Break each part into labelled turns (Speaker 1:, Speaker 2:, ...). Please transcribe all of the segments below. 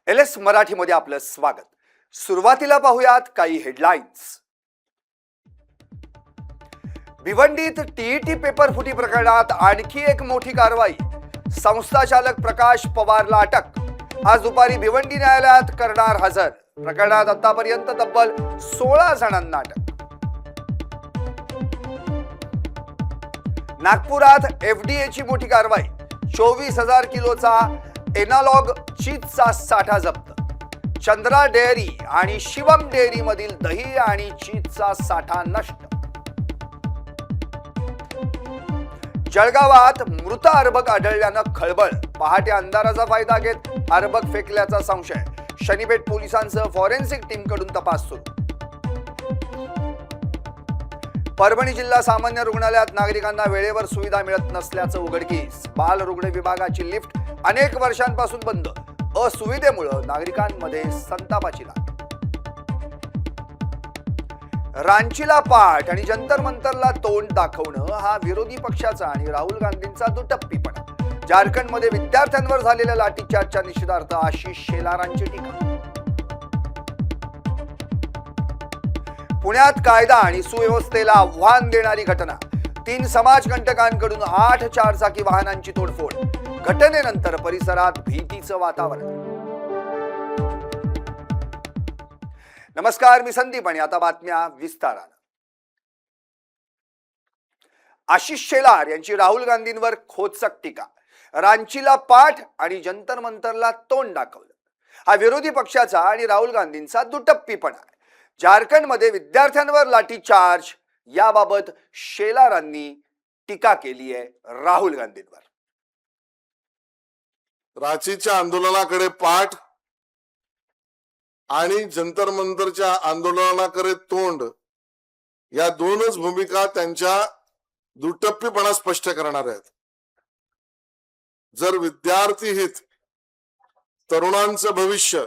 Speaker 1: LS मराठीमध्ये आपलं स्वागत। सुरुवातीला पाहूयात काही हेडलाईन्स। भिवंडीत टीईटी पेपर फुटी प्रकरणात आणखी एक मोठी कारवाई। संस्था चालक प्रकाश पवारला अटक। आज दुपारी भिवंडी न्यायालयात करणार हजर। प्रकरणात आतापर्यंत तब्बल 16 जणांना अटक। नागपुरात FDAची मोठी कारवाई। 24,000 किलोचा एनालॉग चीजचा साठा जप्त। चंद्रा डेअरी आणि शिवम डेअरी मधील दही आणि चीजचा साठा नष्ट। जळगावात मृत अर्भक आढळल्यानं खळबळ। पहाटे अंधाराचा फायदा घेत अर्भक फेकल्याचा संशय। शनीपेठ पोलिसांसह फॉरेन्सिक टीमकडून तपास सुरू। परभणी जिल्हा सामान्य रुग्णालयात नागरिकांना वेळेवर सुविधा मिळत नसल्याचं उघडकीस। बाल रुग्ण विभागाची लिफ्ट अनेक वर्षांपासून बंद। असुविधेमुळे नागरिकांमध्ये संतापाची लाट। रांचीला पाठ आणि जंतर मंतरला तोंड दाखवणं हा विरोधी पक्षाचा आणि राहुल गांधींचा दुटप्पीपणा। झारखंडमध्ये विद्यार्थ्यांवर झालेल्या लाठीचार्जच्या निषेधार्थ आशिष शेलारांची टीका। पुण्यात कायदा आणि सुव्यवस्थेला आव्हान देणारी घटना। 3 समाजकंटकांकडून 8 चारचाकी वाहनांची तोडफोड। घटनेनंतर परिसरात भीतीचं वातावरण। नमस्कार, मी संदीप आणि आता बातम्या विस्तारानं। आशिष शेलार यांची राहुल गांधींवर खोचक टीका। रांचीला पाठ आणि जंतर मंतरला तोंड दाखवलं हा विरोधी पक्षाचा आणि राहुल गांधींचा दुटप्पीपणा आहे। झारखंडमध्ये विद्यार्थ्यांवर लाठीचार्ज याबाबत शेलारांनी टीका केली आहे राहुल गांधींवर।
Speaker 2: रांचीच्या आंदोलनाकडे पाठ आणि जंतर मंतरच्या आंदोलनाकडे तोंड या दोनच भूमिका त्यांच्या दुटप्पीपणा स्पष्ट करणार आहेत। जर विद्यार्थी हित, तरुणांचं भविष्य,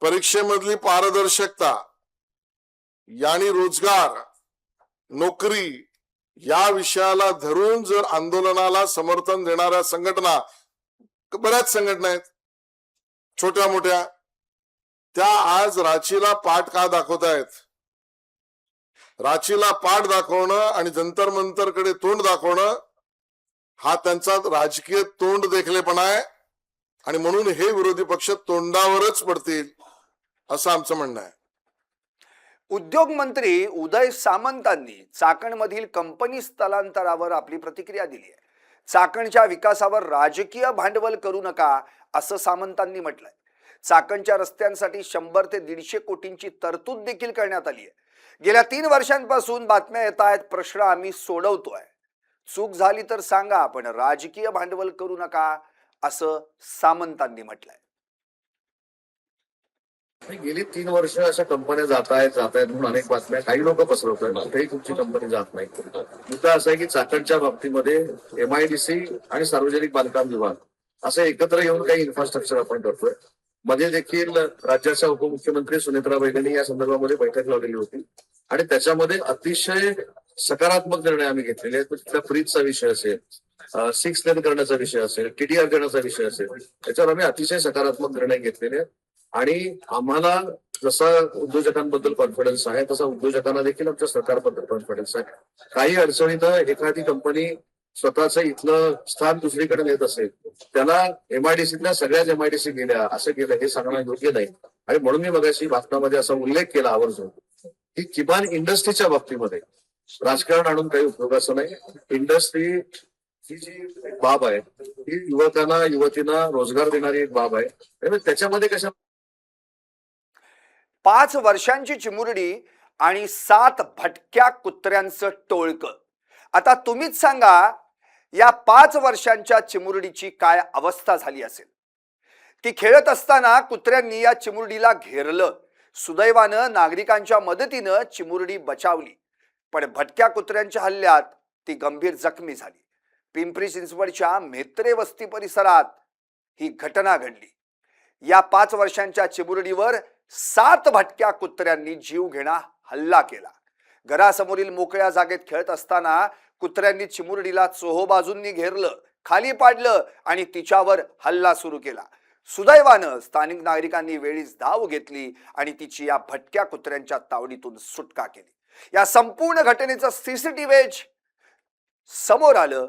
Speaker 2: परीक्षेमधली पारदर्शकता यानी रोजगार, नोकरी या विषयाला धरून जर आंदोलनाला समर्थन देणाऱ्या संघटना, बऱ्याच संघटना आहेत छोट्या मोठ्या, त्या आज रांचीला पाठ का दाखवतायत? रांचीला पाठ दाखवणं आणि जंतर मंतरकडे तोंड दाखवणं हा त्यांचा राजकीय तोंड देखलेपणा आहे आणि म्हणून हे विरोधी पक्ष तोंडावरच पडतील असं आमचं म्हणणं आहे।
Speaker 1: उद्योग मंत्री उदय सामंतांनी चाकणमधील कंपनी स्थलांतरावर आपली प्रतिक्रिया दिली आहे। चाकणच्या विकासावर राजकीय भांडवल करू नका असं सामंतांनी म्हटलंय। चाकणच्या रस्त्यांसाठी 100 ते 150 कोटींची तरतूद देखील करण्यात आली आहे। गेल्या 3 वर्षांपासून बातम्या येत आहेत, प्रश्न आम्ही सोडवतोय। चूक झाली तर सांगा, पण राजकीय भांडवल करू नका असं सामंतांनी म्हटलंय।
Speaker 3: गेली 3 वर्ष अशा कंपन्या जात आहेत म्हणून अनेक बातम्या काही लोक पसरवतात। कुठेही तुमची कंपनी जात नाही। मुद्दा असा आहे की चाकणच्या बाबतीमध्ये MIDC आणि सार्वजनिक बांधकाम विभाग असं एकत्र येऊन काही इन्फ्रास्ट्रक्चर आपण करतोय। मध्ये देखील राज्याच्या उपमुख्यमंत्री सुनेत्राबाई यांनी या संदर्भामध्ये बैठक लावलेली होती आणि त्याच्यामध्ये अतिशय सकारात्मक निर्णय आम्ही घेतलेले आहेत। तिथल्या फ्रीजचा विषय असेल, 6 लेन करण्याचा विषय असेल, TDR देण्याचा विषय असेल, त्याच्यावर आम्ही अतिशय सकारात्मक निर्णय घेतलेले आहेत आणि आम्हाला जसा उद्योजकांबद्दल कॉन्फिडन्स आहे तसा उद्योजकांना देखील आमच्या सरकारबद्दल कॉन्फिडन्स आहे। काही अडचणीत एखादी कंपनी स्वतःचं इथलं स्थान दुसरीकडे नेत असेल, त्याला MIDCतल्या सगळ्याच MIDC गेल्या असं केलं हे सांगणं योग्य नाही आणि म्हणून मी मगाशी भाषणामध्ये असा उल्लेख केला आवर्जून की किमान इंडस्ट्रीच्या बाबतीमध्ये राजकारण आणून काही उपयोगाचं नाही। इंडस्ट्री ही जी बाब आहे ही युवकांना युवतींना रोजगार देणारी एक बाब आहे। त्याच्यामध्ये कशा
Speaker 1: 5 वर्षांची चिमुरडी आणि 7 भटक्या कुत्र्यांचं टोळकं। आता तुम्हीच सांगा, या 5 वर्षांच्या चिमुरडीची काय अवस्था झाली असेल। ती खेळत असताना कुत्र्यांनी या चिमुरडीला घेरलं। सुदैवानं नागरिकांच्या मदतीनं चिमुरडी बचावली, पण भटक्या कुत्र्यांच्या हल्ल्यात ती गंभीर जखमी झाली। पिंपरी चिंचवडच्या म्हेत्रे वस्ती परिसरात ही घटना घडली। या 5 वर्षांच्या चिमुरडीवर 7 भटक्या कुत्र्यांनी जीवघेणा हल्ला केला। घरासमोरील मोकळ्या जागेत खेळत असताना कुत्र्यांनी चिमुरडीला चोहोबाजूंनी घेरलं, खाली पाडलं आणि तिच्यावर हल्ला सुरू केला। सुदैवानं स्थानिक नागरिकांनी वेळीच धाव घेतली आणि तिची या भटक्या कुत्र्यांच्या तावडीतून सुटका केली. या संपूर्ण घटनेचं सीसीटीव्ही समोर आलं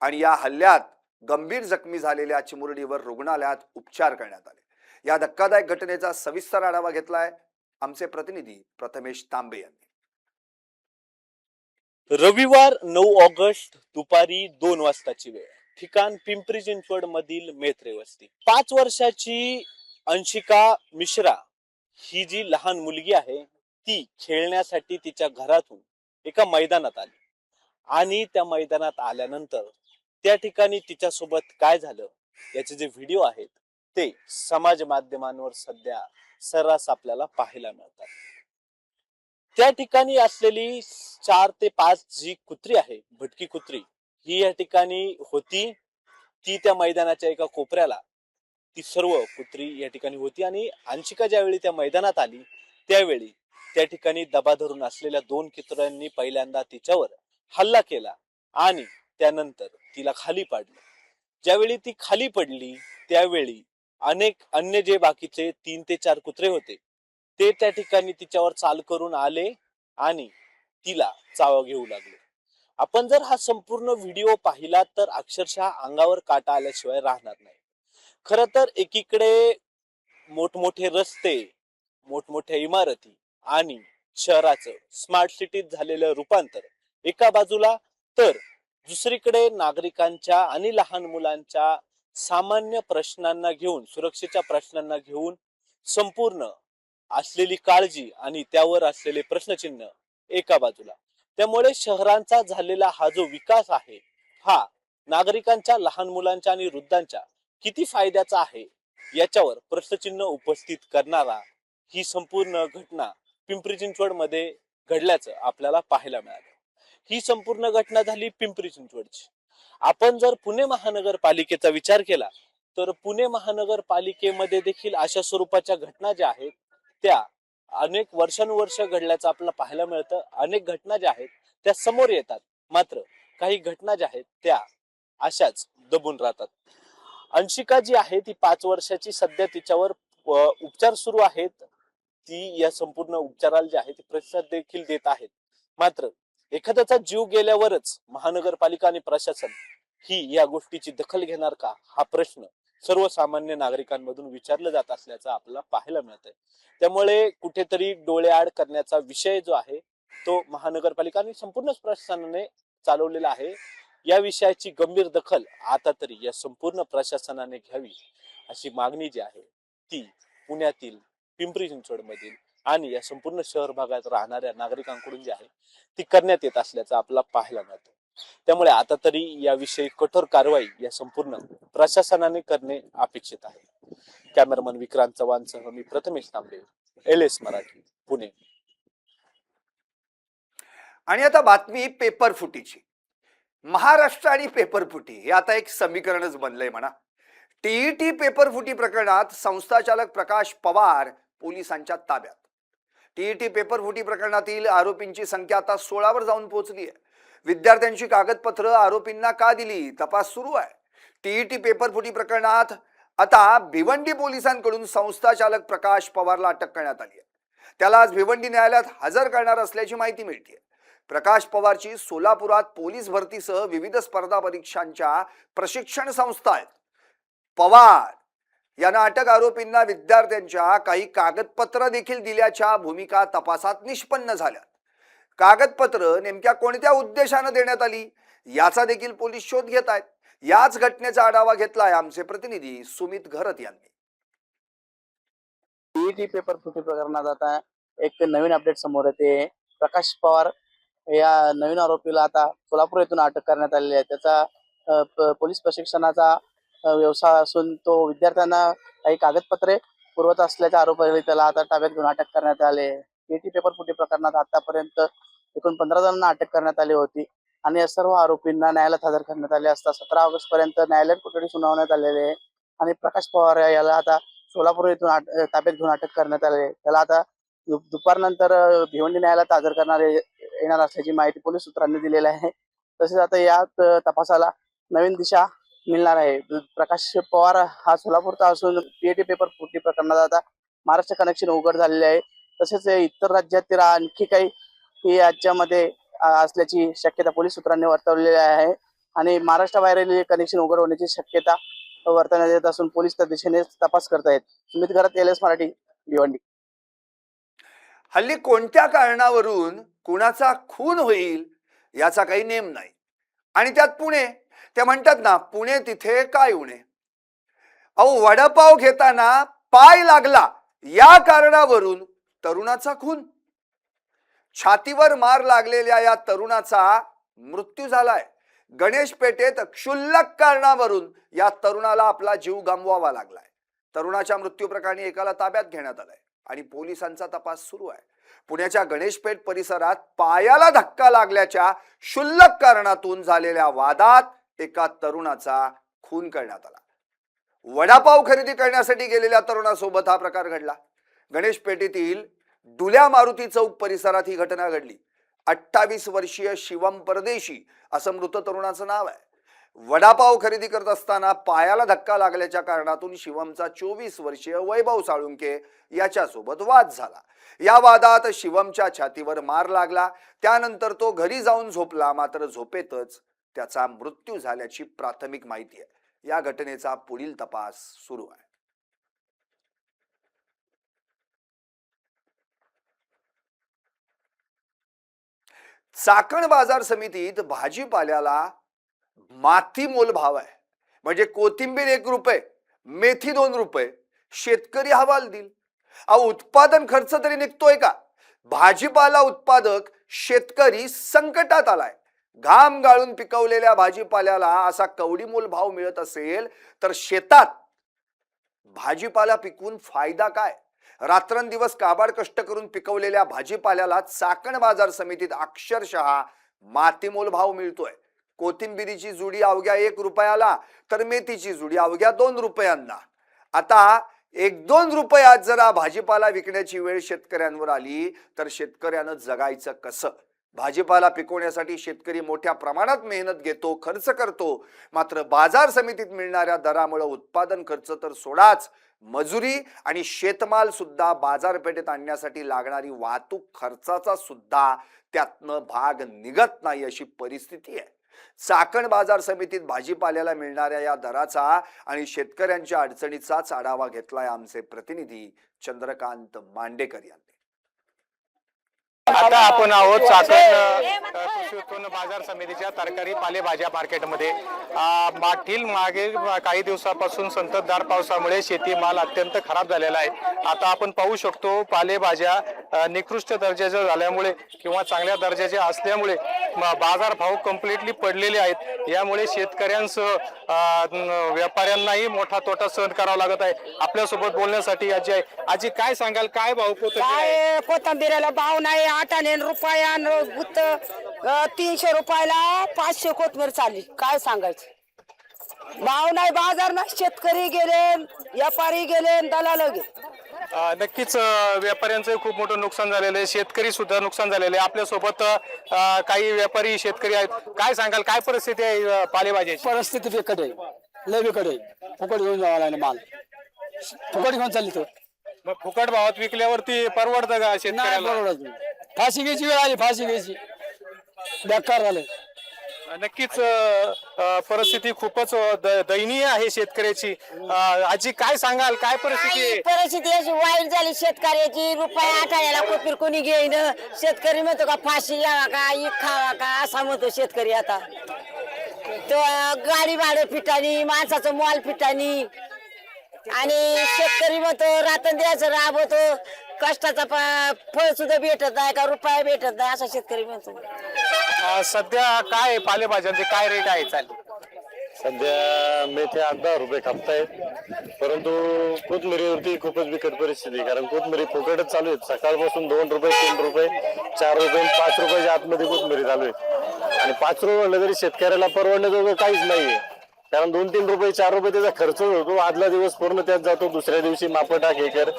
Speaker 1: आणि या हल्ल्यात गंभीर जखमी झालेल्या चिमुरडीवर रुग्णालयात उपचार करण्यात आले. या धक्कादायक घटनेचा सविस्तर आढावा घेतलाय आमचे प्रतिनिधी प्रथमेश तांबे यांनी.
Speaker 4: रविवार 9 ऑगस्ट दुपारी 2 वाजताची वेळ. ठिकाण पिंपरी चिंचवड मधील मेत्रे वस्ती. 5 वर्षाची अंशिका मिश्रा ही जी लहान मुलगी आहे ती खेळण्यासाठी तिच्या घरातून एका मैदानात आली आणि त्या मैदानात आल्यानंतर त्या ठिकाणी तिच्यासोबत काय झालं याचे जे व्हिडिओ आहेत ते समाज माध्यमांवर सध्या सर्रास आपल्याला पाहायला मिळतात. त्या ठिकाणी असलेली 4 ते 5 जी कुत्री आहे, भटकी कुत्री, ही या ठिकाणी होती. ती त्या मैदानाच्या एका कोपऱ्याला ती सर्व कुत्री या ठिकाणी होती आणि अंशिका ज्यावेळी त्या मैदानात आली त्यावेळी त्या ठिकाणी दबा धरून असलेल्या 2 कुत्र्यांनी पहिल्यांदा तिच्यावर हल्ला केला आणि त्यानंतर तिला खाली पाडलं. ज्यावेळी ती खाली पडली त्यावेळी अनेक अन्य जे बाकीचे 3 ते 4 कुत्रे होते ते त्या ठिकाणी तिच्यावर चाल करून आले आणि तिला चाव घेऊ लागले. आपण जर हा संपूर्ण व्हिडिओ पाहिला तर अक्षरशः अंगावर काटा आल्याशिवाय राहणार नाही. खर तर एकीकडे मोठमोठे रस्ते, मोठमोठ्या इमारती आणि शहराचं स्मार्ट सिटीत झालेलं रूपांतर एका बाजूला, तर दुसरीकडे नागरिकांच्या आणि लहान मुलांच्या सामान्य प्रश्नांना घेऊन, सुरक्षेच्या प्रश्नांना घेऊन संपूर्ण असलेली काळजी आणि त्यावर असलेले प्रश्नचिन्ह एका बाजूला. त्यामुळे शहरांचा झालेला हा जो विकास आहे हा नागरिकांच्या, लहान मुलांच्या आणि वृद्धांच्या किती फायद्याचा आहे याच्यावर प्रश्नचिन्ह उपस्थित करणारा ही संपूर्ण घटना पिंपरी चिंचवड मध्ये घडल्याचं आपल्याला पाहायला मिळालं. ही संपूर्ण घटना झाली पिंपरी चिंचवडची. आपण जर पुणे महानगरपालिकेचा विचार केला तर पुणे महानगरपालिकेमध्ये देखील अशा स्वरूपाच्या घटना ज्या आहेत त्या अनेक वर्षानुवर्ष घडल्याचं आपल्याला पाहायला मिळतं. अनेक घटना ज्या आहेत त्या समोर येतात, मात्र काही घटना ज्या आहेत त्या अशाच दबून राहतात. अंशिका जी आहे ती 5 वर्षाची, सध्या तिच्यावर उपचार सुरू आहेत. ती या संपूर्ण उपचाराला जे आहे ती प्रतिसाद देखील देत आहेत. मात्र एखाद्याचा जीव गेल्यावरच महानगरपालिका आणि प्रशासन ही या गोष्टीची दखल घेणार का, हा प्रश्न सर्वसामान्य नागरिकांमधून विचारला जात असल्याचं आपल्याला पाहायला मिळतंय. त्यामुळे कुठेतरी डोळेआड करण्याचा विषय जो आहे तो महानगरपालिका आणि संपूर्ण प्रशासनाने चालवलेला आहे. या विषयाची गंभीर दखल आता तरी या संपूर्ण प्रशासनाने घ्यावी अशी मागणी जी आहे ती पुण्यातील, पिंपरी चिंचवड मधील आणि या संपूर्ण शहर भागात राहणाऱ्या नागरिकांकडून जी आहे ती करण्यात येत असल्याचं आपल्याला पाहायला मिळतं. त्यामुळे आता तरी याविषयी कठोर कारवाई या संपूर्ण प्रशासनाने करणे अपेक्षित आहे. कॅमेरामन विक्रांत चव्हाणसह मी प्रथमेश तांबे, LS मराठी, पुणे.
Speaker 1: आणि आता बातमी पेपर फुटीची. महाराष्ट्र आणि पेपर फुटी हे आता एक समीकरणच बनलंय म्हणा. टीईटी पेपर फुटी प्रकरणात संस्थाचालक प्रकाश पवार पोलिसांच्या ताब्यात. टीईटी पेपर फुटी प्रकरणातील आरोपींची संख्या आता 16 वर जाऊन पोहोचली आहे. विद्यार्थ्यांची कागदपत्र आरोपींना का दिली, तपास सुरू आहे. टीईटी पेपर फुटी प्रकरणात आता भिवंडी पोलिसांकडून संस्थाचालक प्रकाश पवारला अटक करण्यात आली आहे. त्याला आज भिवंडी न्यायालयात हजर करणार असल्याची माहिती मिळते. प्रकाश पवारची सोलापुरात पोलीस भरतीसह विविध स्पर्धा परीक्षांच्या प्रशिक्षण संस्था आहेत. पवार यांना अटक आरोपींना विद्यार्थ्यांच्या काही कागदपत्र देखील दिल्याच्या भूमिका तपासात निष्पन्न झाल्या. कागदपत्र नेमक्या कोणत्या उद्देशाने देण्यात आली याचा देखील पोलीस शोध घेत आहेत. याच घटनेचा आढावा घेतलाय आमचे प्रतिनिधी सुमित घरत यांनी.
Speaker 5: टीईटी पेपर फुटी प्रकरणात आता एक नवीन अपडेट समोर येते. प्रकाश पवार या नवीन आरोपीला आता सोलापूर येथून अटक करण्यात आलेली आहे. त्याचा पोलीस प्रशिक्षणाचा व्यवसाय असून तो विद्यार्थ्यांना काही कागदपत्रे पुरवत असल्याच्या आरोपाने त्याला आता ताब्यात घेऊन अटक करण्यात आले. टीईटी पेपर फुटी प्रकरणात आतापर्यंत एकूण 15 जणांना अटक करण्यात आली होती आणि या सर्व आरोपींना न्यायालयात हजर करण्यात आले असता 17 ऑगस्ट पर्यंत न्यायालयीन कोठडी सुनावण्यात आलेली आहे. आणि प्रकाश पवार याला आता सोलापूर येथून ताब्यात घेऊन अटक करण्यात आली. त्याला आता दुपारनंतर भिवंडी न्यायालयात हजर करणारे येणार असल्याची माहिती पोलीस सूत्रांनी दिलेली आहे. तसेच आता या तपासाला नवीन दिशा मिळणार आहे. प्रकाश पवार हा सोलापूरचा असून पीएटी पेपर फुटी प्रकरणात आता महाराष्ट्र कनेक्शन उघड झालेले आहे. तसेच इतर राज्यातील आणखी काही ही याच्यामध्ये असल्याची शक्यता पोलीस सूत्रांनी वर्तवलेली आहे आणि महाराष्ट्राबाहेरील कनेक्शन उघड होण्याची शक्यता वर्तवण्यात येत असून पोलीस त्या दिशेने तपास करत आहेत. सुमित घरात, LS मराठी, भिवंडी.
Speaker 1: हल्ली कोणत्या कारणावरून कुणाचा खून होईल याचा काही नेम नाही. आणि त्यात पुणे, ते म्हणतात ना, पुणे तिथे काय उणे. अहो, वडापाव घेताना पाय लागला या कारणावरून तरुणाचा खून. छातीवर मार लागलेल्या या तरुणाचा मृत्यू झालाय. गणेश पेठेत क्षुल्लक कारणावरून या तरुणाला आपला जीव गमवावा लागलाय. तरुणाच्या मृत्यू प्रकरणी एकाला ताब्यात घेण्यात आलंय आणि पोलिसांचा तपास सुरू आहे. पुण्याच्या गणेशपेठ परिसरात पायाला धक्का लागल्याच्या क्षुल्लक कारणातून झालेल्या वादात एका तरुणाचा खून करण्यात आला. वडापाव खरेदी करण्यासाठी गेलेल्या तरुणासोबत हा प्रकार घडला. गणेश पेठेतील डुल्या मारुती चौक परिसरात ही घटना घडली. 28 वर्षीय शिवम परदेशी असं मृत तरुणाचं नाव आहे. वडापाव खरेदी करत असताना पायाला धक्का लागल्याच्या कारणातून शिवमचा 24 वर्षीय वैभव साळुंके याच्यासोबत वाद झाला. या वादात शिवमच्या छातीवर मार लागला. त्यानंतर तो घरी जाऊन झोपला, मात्र झोपेतच त्याचा मृत्यू झाल्याची प्राथमिक माहिती आहे. या घटनेचा पुढील तपास सुरू आहे. चाकण बाजार समितीत भाजीपाल्याला माती मोल भाव आहे. म्हणजे कोथिंबीर 1 रुपये, मेथी 2 रुपये, शेतकरी हवाल देईल. उत्पादन खर्च तरी निघतोय का? भाजीपाला उत्पादक शेतकरी संकटात आलाय. घाम गाळून पिकवलेल्या भाजीपाल्याला असा कवडीमोल भाव मिळत असेल तर शेतात भाजीपाला पिकवून फायदा काय? रात्रंदिवस काबाड कष्ट करून पिकवलेल्या भाजीपाल्याला चाकण बाजार समितीत अक्षरशः मातीमोल भाव मिळतोय. कोथिंबिरीची जुडी अवघ्या 1 रुपयाला तर मेथीची जुडी अवघ्या 2 रुपयांना. आता 1-2 रुपयात जरा भाजीपाला विकण्याची वेळ शेतकऱ्यांवर आली तर शेतकऱ्यानं जगायचं कसं? भाजीपाला पिकवण्यासाठी शेतकरी मोठ्या प्रमाणात मेहनत घेतो, खर्च करतो, मात्र बाजार समितीत मिळणाऱ्या दरामुळे उत्पादन खर्च तर सोडाच, मजुरी आणि शेतमाल सुद्धा बाजारपेठेत आणण्यासाठी लागणारी वाहतूक खर्चाचा सुद्धा त्यातनं भाग निघत नाही अशी परिस्थिती आहे. चाकण बाजार समितीत भाजीपाल्याला मिळणाऱ्या या दराचा आणि शेतकऱ्यांच्या अडचणीचाच आढावा घेतलाय आमचे प्रतिनिधी चंद्रकांत मांडेकर यांनी.
Speaker 6: आता आपण आहोत चाकण कृषी उत्पन्न बाजार समितीच्या तरकारी पालेभाज्या मार्केटमध्ये. मागील काही दिवसापासून संततधार पावसामुळे शेतीमाल अत्यंत खराब झालेला आहे. आता आपण पाहू शकतो पालेभाज्या निकृष्ट दर्जाच्या झाल्यामुळे किंवा चांगल्या दर्जाच्या असल्यामुळे बाजार भाव कम्प्लिटली पडलेले आहेत. यामुळे शेतकऱ्यांसह व्यापाऱ्यांनाही मोठा तोटा सहन करावा लागत आहे. आपल्यासोबत बोलण्यासाठी आजी आहे. आजी, काय सांगाल, काय भाव
Speaker 7: काय कोथंबीराला भाव नाही? 8 आणे रुपया, 300 रुपयाला 500 कोथमीर चालली. काय सांगायचं? भाव नाही, बाजार नाही, शेतकरी गेले, व्यापारी गेले, दलाल गेले.
Speaker 6: नक्कीच व्यापाऱ्यांचं खूप मोठं नुकसान झालेलं आहे, शेतकरी सुद्धा नुकसान झालेलं आहे. आपल्यासोबत काही व्यापारी शेतकरी आहेत. काय सांगाल, काय परिस्थिती आहे पालेभाज्याची?
Speaker 8: परिस्थिती बिकट आहे, लय बिकट आहे. फुकट घेऊन जावा लागला माल, फुकट घेऊन चालली तो.
Speaker 6: मग फुकट भावात विकल्यावरती परवडतं का शेतकऱ्याला?
Speaker 8: परवडत. फाशी घ्यायची वेळ आली, फाशी घ्यायची, बेकार झालं.
Speaker 6: नक्कीच परिस्थिती खूपच दयनीय आहे शेतकऱ्याची. आजी, काय सांगाल, काय परिस्थिती आहे?
Speaker 7: परिस्थिती अशी वाईट झाली शेतकऱ्याची. रुपया 8 आण्याला कोथमीर कोणी घेईन. शेतकरी म्हणतो का फाशी घ्यावा का, इक खावा का, असा म्हणतो शेतकरी. आता तो गाडी भाडं फिटानी, माणसाचं मॉल फिटानी, आणि शेतकरी म्हणतो रात्रंदिवस राबवतो, कष्टाचा फळ सुद्धा भेटत नाही का, रुपया भेटत नाही, असा शेतकरी म्हणतो.
Speaker 6: सध्या काय पालेभाज्यांचे काय रेट आहे? चालेल,
Speaker 9: सध्या मेथी 8-10 रुपये खपतायत, परंतु कोथमिरीवरती खूपच बिकट परिस्थिती, कारण कोथमिरी फुकटच चालू आहेत. सकाळपासून 2 रुपये, 3 रुपये, 4 रुपये, 5 रुपयाच्या आतमध्ये कोथमिरी चालू आहे. आणि 5 रुपये म्हणलं तरी शेतकऱ्याला परवडण्याजोगं काहीच नाहीये, कारण 2-3 रुपये, 4 रुपये त्याचा खर्च होतो. आदला दिवस पूर्ण त्यात जातो, दुसऱ्या दिवशी माप टाक हे कर.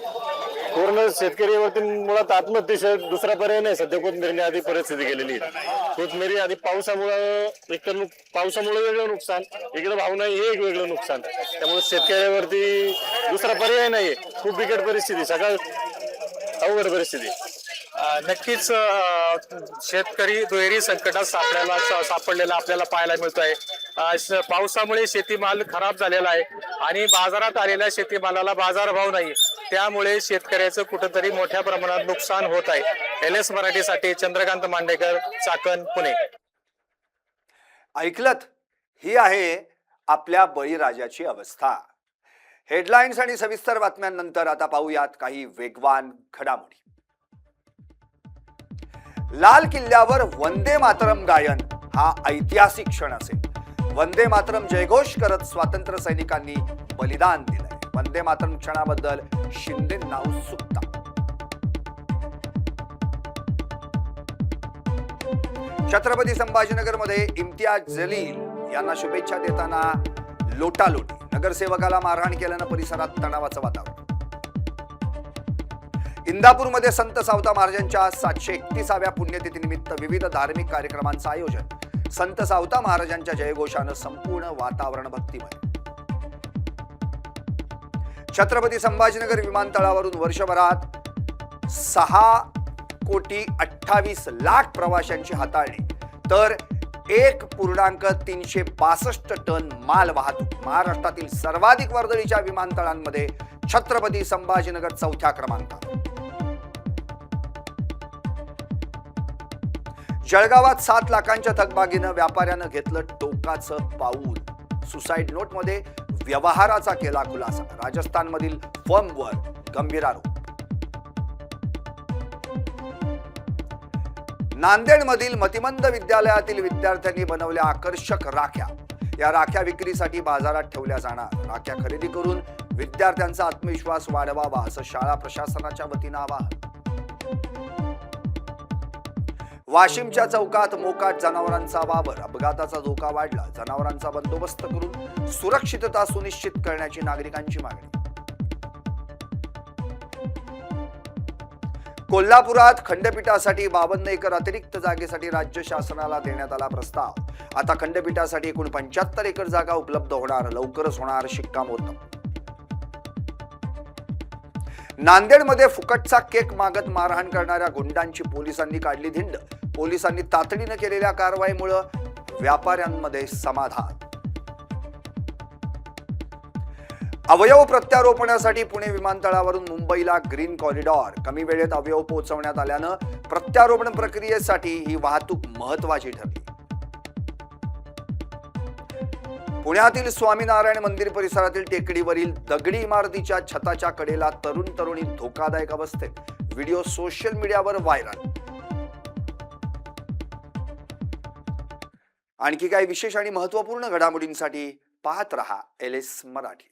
Speaker 9: पूर्ण शेतकरीवरती मुळात आत्महत्येशिवाय दुसरा पर्याय नाही. सध्या कोथमिरीने आधी परिस्थिती गेलेली आहे. कोथमिरी आधी पावसामुळं एकतर पावसामुळे वेगळं नुकसान, इकडे भाव नाही हे एक वेगळं नुकसान. त्यामुळे शेतकऱ्यावरती दुसरा पर्याय नाहीये. खूप बिकट परिस्थिती, सगळं अवघड परिस्थिती.
Speaker 6: नक्कीच शेतकरी दुहेरी संकटात सापडलेला आपल्याला पाहायला मिळतोय. पावसामुळे शेतीमाल खराब झालेला आहे आणि बाजारात आलेल्या शेतीमालाला बाजारभाव नाही. त्यामुळे शेतकऱ्याचं कुठंतरी मोठ्या प्रमाणात नुकसान होत आहे. LS मराठीसाठी चंद्रकांत मांडेकर, चाकण, पुणे.
Speaker 1: ऐकलत, ही आहे आपल्या बळीराजाची अवस्था. हेडलाईन्स आणि सविस्तर बातम्यांनंतर आता पाहूयात काही वेगवान घडामोडी. लाल किल्ल्यावर वंदे मातरम गायन हा ऐतिहासिक क्षण असेल. वंदे मातरम जयघोष करत स्वातंत्र्य सैनिकांनी बलिदान दिलंय. वंदे मातरम क्षणाबद्दल शिंदेंना उत्सुकता. छत्रपती संभाजीनगरमध्ये इम्तियाज जलील यांना शुभेच्छा देताना लोटालोटी. नगरसेवकाला मारहाण केल्यानं परिसरात तणावाचं वातावरण. इंदापूरमध्ये संत सावता महाराजांच्या 731व्या पुण्यतिथीनिमित्त विविध धार्मिक कार्यक्रमांचं आयोजन. संत सावता महाराजांच्या जयघोषानं संपूर्ण वातावरण भक्तिमय. छत्रपती संभाजीनगर विमानतळावरून वर्षभरात 6,28,00,000 प्रवाशांची हाताळणी तर 1.362 टन माल वाहतूक. महाराष्ट्रातील सर्वाधिक वर्दळीच्या विमानतळांमध्ये छत्रपती संभाजीनगर 4थ्या क्रमांकावर. जळगावात 7 लाखांच्या थकबाकीनं व्यापाऱ्यानं घेतलं टोकाचं पाऊल. सुसाईड नोटमध्ये व्यवहाराचा केला खुलासा. राजस्थानमधील फर्मवर गंभीर आरोप. नांदेडमधील मतिमंद विद्यालयातील विद्यार्थ्यांनी बनवल्या आकर्षक राख्या. या राख्या विक्रीसाठी बाजारात ठेवल्या जाणार. राख्या खरेदी करून विद्यार्थ्यांचा आत्मविश्वास वाढवावा असं शाळा प्रशासनाच्या वतीनं आवाहन. वाशिमच्या चौकात मोकाट जनावरांचा वावर. अपघाताचा धोका वाढला. जनावरांचा बंदोबस्त करून सुरक्षितता सुनिश्चित करण्याची नागरिकांची मागणी. कोल्हापुरात खंडपीठासाठी 52 एकर अतिरिक्त जागेसाठी राज्य शासनाला देण्यात आला प्रस्ताव. आता खंडपीठासाठी एकूण 75 एकर जागा उपलब्ध होणार. लवकरच होणार शिक्कामोर्तब. नांदेडमध्ये फुकटचा केक मागत मारहाण करणाऱ्या गुंडांची पोलिसांनी काढली धिंड. पोलिसांनी तातडीनं केलेल्या कारवाईमुळे व्यापाऱ्यांमध्ये समाधान. अवयव प्रत्यारोपणासाठी पुणे विमानतळावरून मुंबईला ग्रीन कॉरिडॉर. कमी वेळेत अवयव पोहोचवण्यात आल्यानं प्रत्यारोपण प्रक्रियेसाठी ही वाहतूक महत्वाची ठरली. पुण्यातील स्वामीनारायण मंदिर परिसरातील टेकडीवरील दगडी इमारतीच्या छताच्या कडेला तरुणी धोकादायक अवस्थेत. व्हिडिओ सोशल मीडियावर व्हायरल. आणखी काही विशेष आणि महत्त्वपूर्ण घडामोडींसाठी पाहत रहा LS मराठी.